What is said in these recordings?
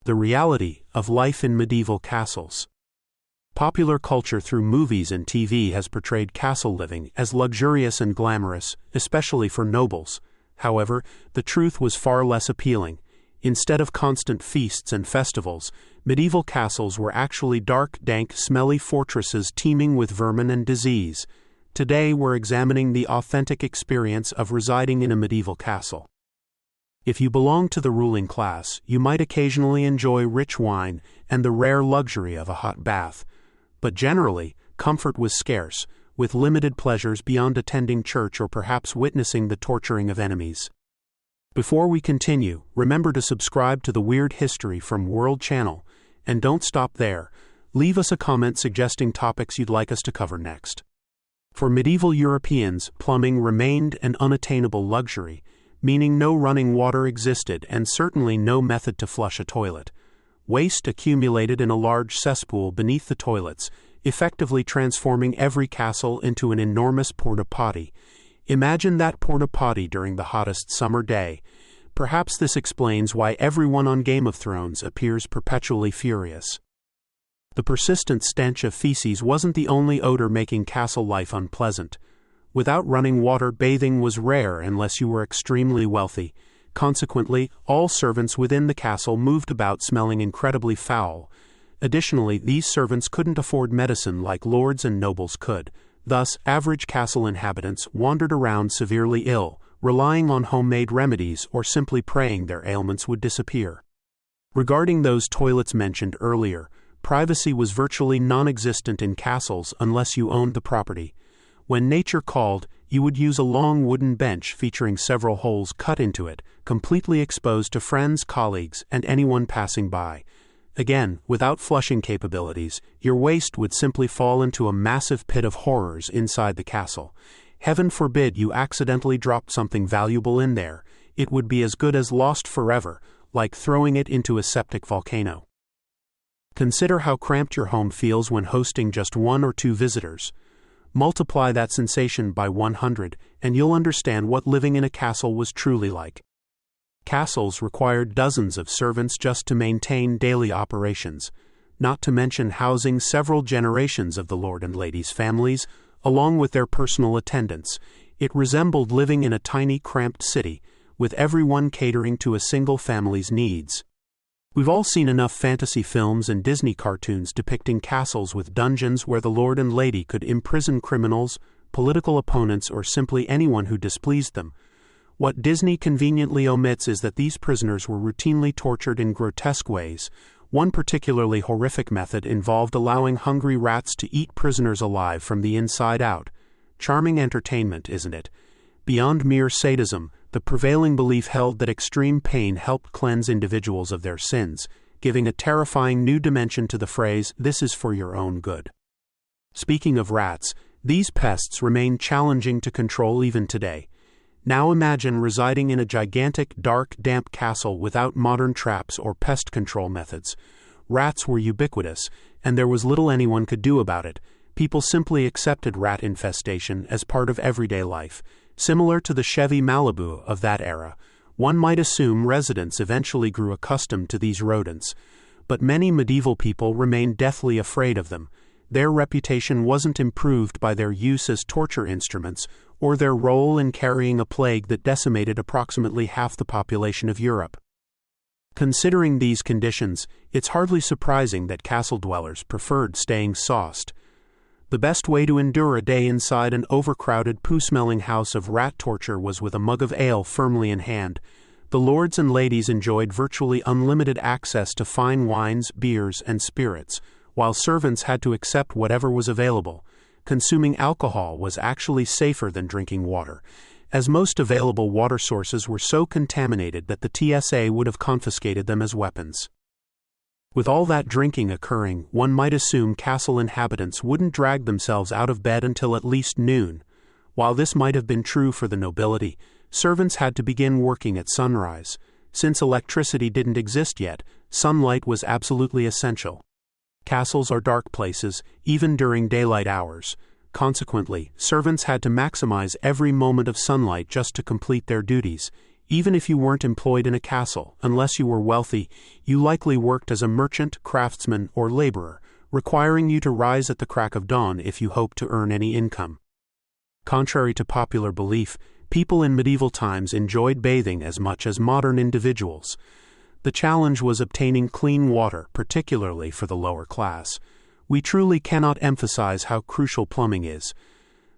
The reality of life in medieval castles. Popular culture through movies and TV has portrayed castle living as luxurious and glamorous, especially for nobles. However, the truth was far less appealing. Instead of constant feasts and festivals, medieval castles were actually dark, dank, smelly fortresses teeming with vermin and disease. Today we're examining the authentic experience of residing in a medieval castle. If you belong to the ruling class, you might occasionally enjoy rich wine and the rare luxury of a hot bath. But generally, comfort was scarce, with limited pleasures beyond attending church or perhaps witnessing the torturing of enemies. Before we continue, remember to subscribe to the Weird History from World Channel, and don't stop there. Leave us a comment suggesting topics you'd like us to cover next. For medieval Europeans, plumbing remained an unattainable luxury, meaning no running water existed and certainly no method to flush a toilet. Waste accumulated in a large cesspool beneath the toilets, effectively transforming every castle into an enormous porta-potty. Imagine that porta-potty during the hottest summer day. Perhaps this explains why everyone on Game of Thrones appears perpetually furious. The persistent stench of feces wasn't the only odor making castle life unpleasant. Without running water, bathing was rare unless you were extremely wealthy. Consequently, all servants within the castle moved about smelling incredibly foul. Additionally, these servants couldn't afford medicine like lords and nobles could. Thus, average castle inhabitants wandered around severely ill, relying on homemade remedies or simply praying their ailments would disappear. Regarding those toilets mentioned earlier, privacy was virtually non-existent in castles unless you owned the property. When nature called, you would use a long wooden bench featuring several holes cut into it, completely exposed to friends, colleagues, and anyone passing by. Again, without flushing capabilities, your waste would simply fall into a massive pit of horrors inside the castle. Heaven forbid you accidentally dropped something valuable in there. It would be as good as lost forever, like throwing it into a septic volcano. Consider how cramped your home feels when hosting just 1 or 2 visitors. Multiply that sensation by 100, and you'll understand what living in a castle was truly like. Castles required dozens of servants just to maintain daily operations, not to mention housing several generations of the lord and lady's families, along with their personal attendants. It resembled living in a tiny, cramped city, with everyone catering to a single family's needs. We've all seen enough fantasy films and Disney cartoons depicting castles with dungeons where the lord and lady could imprison criminals, political opponents, or simply anyone who displeased them. What Disney conveniently omits is that these prisoners were routinely tortured in grotesque ways. One particularly horrific method involved allowing hungry rats to eat prisoners alive from the inside out. Charming entertainment, isn't it? Beyond mere sadism, the prevailing belief held that extreme pain helped cleanse individuals of their sins, giving a terrifying new dimension to the phrase, "This is for your own good." Speaking of rats, these pests remain challenging to control even today. Now imagine residing in a gigantic, dark, damp castle without modern traps or pest control methods. Rats were ubiquitous, and there was little anyone could do about it. People simply accepted rat infestation as part of everyday life. Similar to the Chevy Malibu of that era, one might assume residents eventually grew accustomed to these rodents. But many medieval people remained deathly afraid of them. Their reputation wasn't improved by their use as torture instruments or their role in carrying a plague that decimated approximately half the population of Europe. Considering these conditions, it's hardly surprising that castle dwellers preferred staying sauced. The best way to endure a day inside an overcrowded, poo-smelling house of rat torture was with a mug of ale firmly in hand. The lords and ladies enjoyed virtually unlimited access to fine wines, beers, and spirits, while servants had to accept whatever was available. Consuming alcohol was actually safer than drinking water, as most available water sources were so contaminated that the TSA would have confiscated them as weapons. With all that drinking occurring, one might assume castle inhabitants wouldn't drag themselves out of bed until at least noon. While this might have been true for the nobility, servants had to begin working at sunrise. Since electricity didn't exist yet, sunlight was absolutely essential. Castles are dark places, even during daylight hours. Consequently, servants had to maximize every moment of sunlight just to complete their duties. Even if you weren't employed in a castle, unless you were wealthy, you likely worked as a merchant, craftsman, or laborer, requiring you to rise at the crack of dawn if you hoped to earn any income. Contrary to popular belief, people in medieval times enjoyed bathing as much as modern individuals. The challenge was obtaining clean water, particularly for the lower class. We truly cannot emphasize how crucial plumbing is.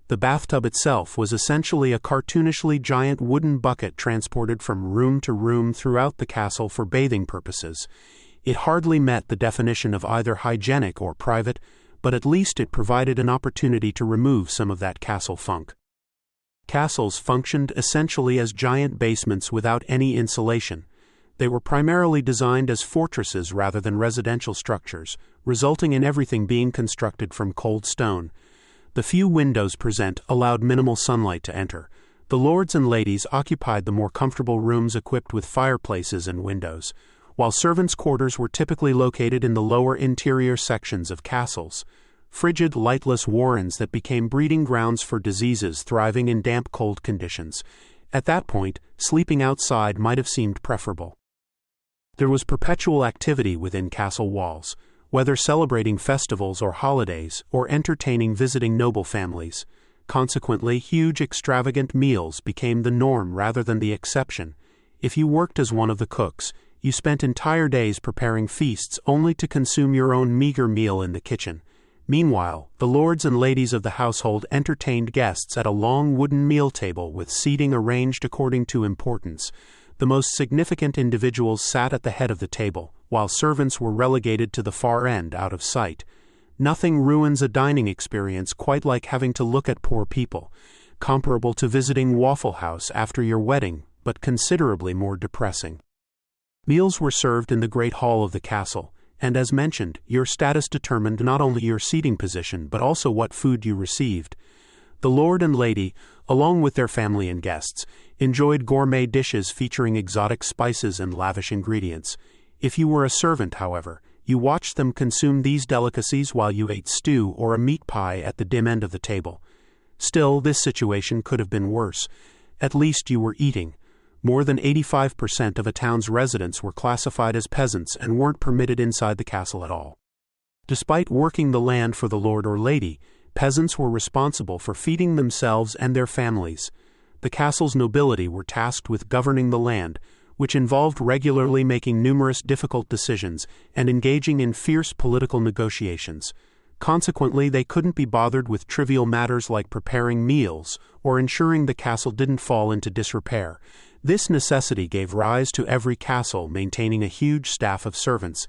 The bathtub itself was essentially a cartoonishly giant wooden bucket transported from room to room throughout the castle for bathing purposes. It hardly met the definition of either hygienic or private, but at least it provided an opportunity to remove some of that castle funk. Castles functioned essentially as giant basements without any insulation. They were primarily designed as fortresses rather than residential structures, resulting in everything being constructed from cold stone. The few windows present allowed minimal sunlight to enter. The lords and ladies occupied the more comfortable rooms equipped with fireplaces and windows, while servants' quarters were typically located in the lower interior sections of castles. Frigid, lightless warrens that became breeding grounds for diseases thriving in damp, cold conditions. At that point, sleeping outside might have seemed preferable. There was perpetual activity within castle walls, whether celebrating festivals or holidays, or entertaining visiting noble families. Consequently, huge extravagant meals became the norm rather than the exception. If you worked as one of the cooks, you spent entire days preparing feasts only to consume your own meager meal in the kitchen. Meanwhile, the lords and ladies of the household entertained guests at a long wooden meal table with seating arranged according to importance. The most significant individuals sat at the head of the table, while servants were relegated to the far end out of sight. Nothing ruins a dining experience quite like having to look at poor people, comparable to visiting Waffle House after your wedding, but considerably more depressing. Meals were served in the great hall of the castle, and as mentioned, your status determined not only your seating position but also what food you received. The lord and lady, along with their family and guests, enjoyed gourmet dishes featuring exotic spices and lavish ingredients. If you were a servant, however, you watched them consume these delicacies while you ate stew or a meat pie at the dim end of the table. Still, this situation could have been worse. At least you were eating. More than 85% of a town's residents were classified as peasants and weren't permitted inside the castle at all. Despite working the land for the lord or lady, peasants were responsible for feeding themselves and their families. The castle's nobility were tasked with governing the land, which involved regularly making numerous difficult decisions and engaging in fierce political negotiations. Consequently, they couldn't be bothered with trivial matters like preparing meals or ensuring the castle didn't fall into disrepair. This necessity gave rise to every castle maintaining a huge staff of servants.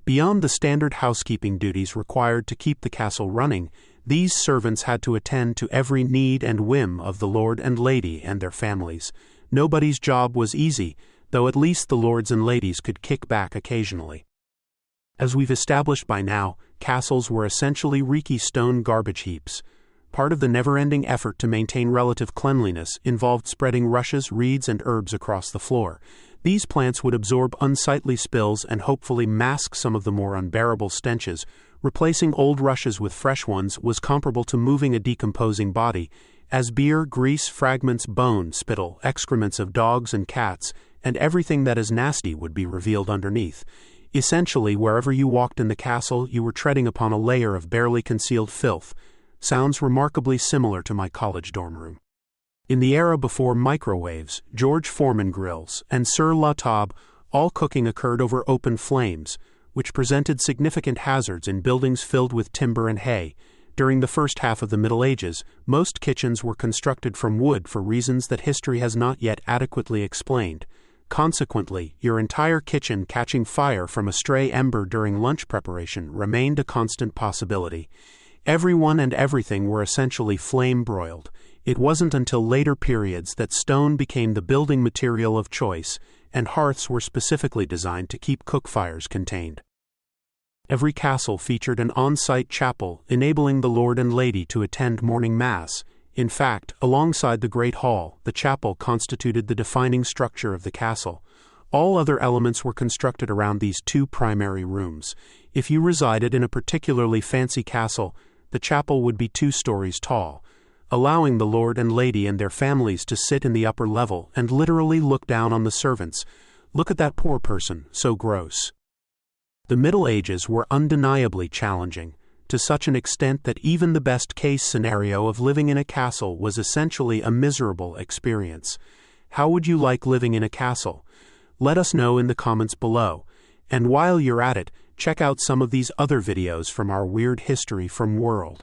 Beyond the standard housekeeping duties required to keep the castle running, these servants had to attend to every need and whim of the lord and lady and their families. Nobody's job was easy, though at least the lords and ladies could kick back occasionally. As we've established by now, castles were essentially reeky stone garbage heaps. Part of the never-ending effort to maintain relative cleanliness involved spreading rushes, reeds, and herbs across the floor. These plants would absorb unsightly spills and hopefully mask some of the more unbearable stenches. Replacing old rushes with fresh ones was comparable to moving a decomposing body, as beer, grease, fragments, bone, spittle, excrements of dogs and cats, and everything that is nasty would be revealed underneath. Essentially, wherever you walked in the castle, you were treading upon a layer of barely concealed filth. Sounds remarkably similar to my college dorm room. In the era before microwaves, George Foreman grills, and Sur la Table, all cooking occurred over open flames, which presented significant hazards in buildings filled with timber and hay. During the first half of the Middle Ages, most kitchens were constructed from wood for reasons that history has not yet adequately explained. Consequently, your entire kitchen catching fire from a stray ember during lunch preparation remained a constant possibility. Everyone and everything were essentially flame-broiled. It wasn't until later periods that stone became the building material of choice, and hearths were specifically designed to keep cook fires contained. Every castle featured an on-site chapel, enabling the lord and lady to attend morning mass. In fact, alongside the Great Hall, the chapel constituted the defining structure of the castle. All other elements were constructed around these two primary rooms. If you resided in a particularly fancy castle, the chapel would be 2 stories tall. allowing the lord and lady and their families to sit in the upper level and literally look down on the servants. Look at that poor person, so gross. The Middle Ages were undeniably challenging, to such an extent that even the best-case scenario of living in a castle was essentially a miserable experience. How would you like living in a castle? Let us know in the comments below. And while you're at it, check out some of these other videos from our Weird History from World.